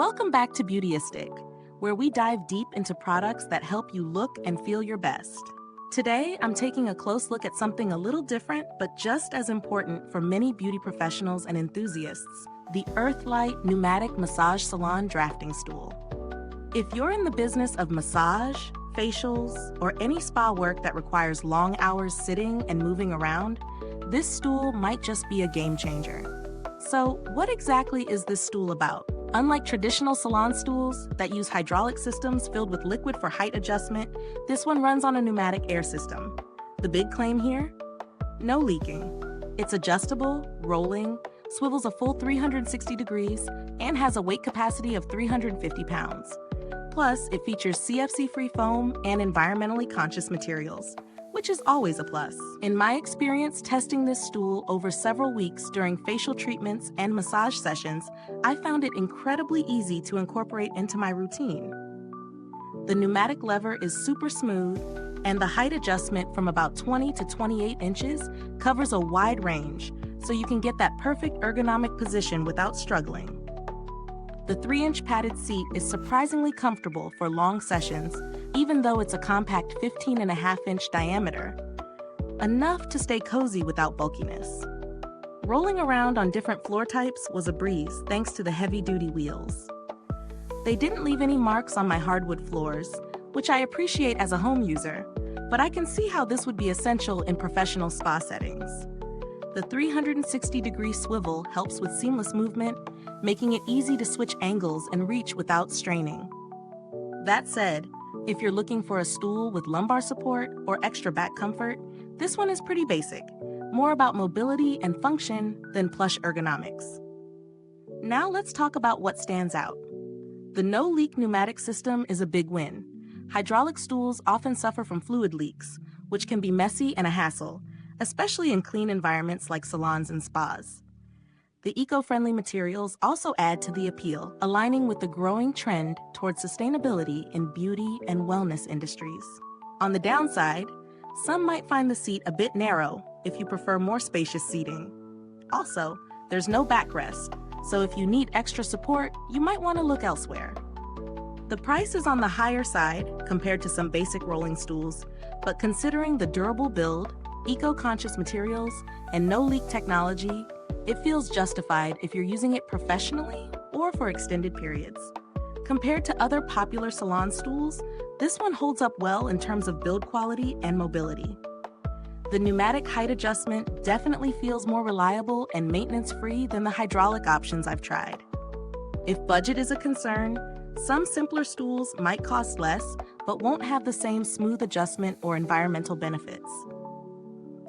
Welcome back to Beautyistic, where we dive deep into products that help you look and feel your best. Today, I'm taking a close look at something a little different, but just as important for many beauty professionals and enthusiasts, the EARTHLITE Pneumatic Massage Salon Drafting Stool. If you're in the business of massage, facials, or any spa work that requires long hours sitting and moving around, this stool might just be a game changer. So, what exactly is this stool about? Unlike traditional salon stools that use hydraulic systems filled with liquid for height adjustment, this one runs on a pneumatic air system. The big claim here? No leaking. It's adjustable, rolling, swivels a full 360 degrees, and has a weight capacity of 350 pounds. Plus, it features CFC-Free foam and environmentally conscious materials, which is always a plus. In my experience testing this stool over several weeks during facial treatments and massage sessions, I found it incredibly easy to incorporate into my routine. The pneumatic lever is super smooth, and the height adjustment from about 20 to 28 inches covers a wide range, so you can get that perfect ergonomic position without struggling. The 3-inch padded seat is surprisingly comfortable for long sessions, even though it's a compact 15.5-inch diameter. Enough to stay cozy without bulkiness. Rolling around on different floor types was a breeze thanks to the heavy-duty wheels. They didn't leave any marks on my hardwood floors, which I appreciate as a home user, but I can see how this would be essential in professional spa settings. The 360-degree swivel helps with seamless movement, making it easy to switch angles and reach without straining. That said, if you're looking for a stool with lumbar support or extra back comfort, this one is pretty basic, more about mobility and function than plush ergonomics. Now let's talk about what stands out. The no-leak pneumatic system is a big win. Hydraulic stools often suffer from fluid leaks, which can be messy and a hassle, especially in clean environments like salons and spas. The eco-friendly materials also add to the appeal, aligning with the growing trend towards sustainability in beauty and wellness industries. On the downside, some might find the seat a bit narrow if you prefer more spacious seating. Also, there's no backrest, so if you need extra support, you might want to look elsewhere. The price is on the higher side compared to some basic rolling stools, but considering the durable build, eco-conscious materials, and no-leak technology, it feels justified if you're using it professionally or for extended periods. Compared to other popular salon stools, this one holds up well in terms of build quality and mobility. The pneumatic height adjustment definitely feels more reliable and maintenance-free than the hydraulic options I've tried. If budget is a concern, some simpler stools might cost less, but won't have the same smooth adjustment or environmental benefits.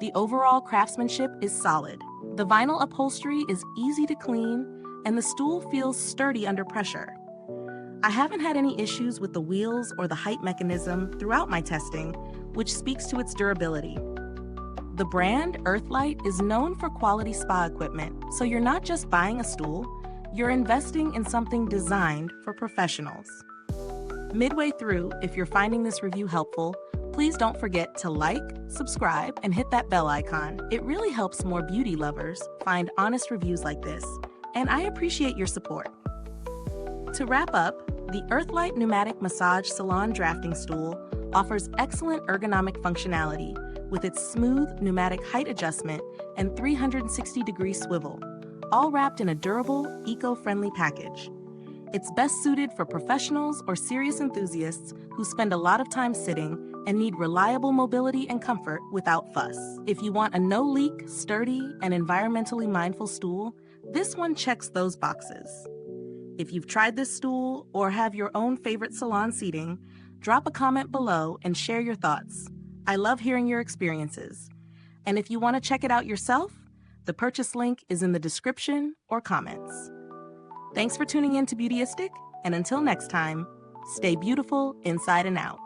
The overall craftsmanship is solid. The vinyl upholstery is easy to clean, and the stool feels sturdy under pressure. I haven't had any issues with the wheels or the height mechanism throughout my testing, which speaks to its durability. The brand EARTHLITE is known for quality spa equipment, so you're not just buying a stool, you're investing in something designed for professionals. Midway through, if you're finding this review helpful, please don't forget to like, subscribe, and hit that bell icon. It really helps more beauty lovers find honest reviews like this, and I appreciate your support. To wrap up, the EARTHLITE Pneumatic Massage Salon Drafting Stool offers excellent ergonomic functionality with its smooth pneumatic height adjustment and 360-degree swivel, all wrapped in a durable, eco-friendly package. It's best suited for professionals or serious enthusiasts who spend a lot of time sitting and need reliable mobility and comfort without fuss. If you want a no-leak, sturdy, and environmentally mindful stool, this one checks those boxes. If you've tried this stool or have your own favorite salon seating, drop a comment below and share your thoughts. I love hearing your experiences. And if you want to check it out yourself, the purchase link is in the description or comments. Thanks for tuning in to Beautyistic, and until next time, stay beautiful inside and out.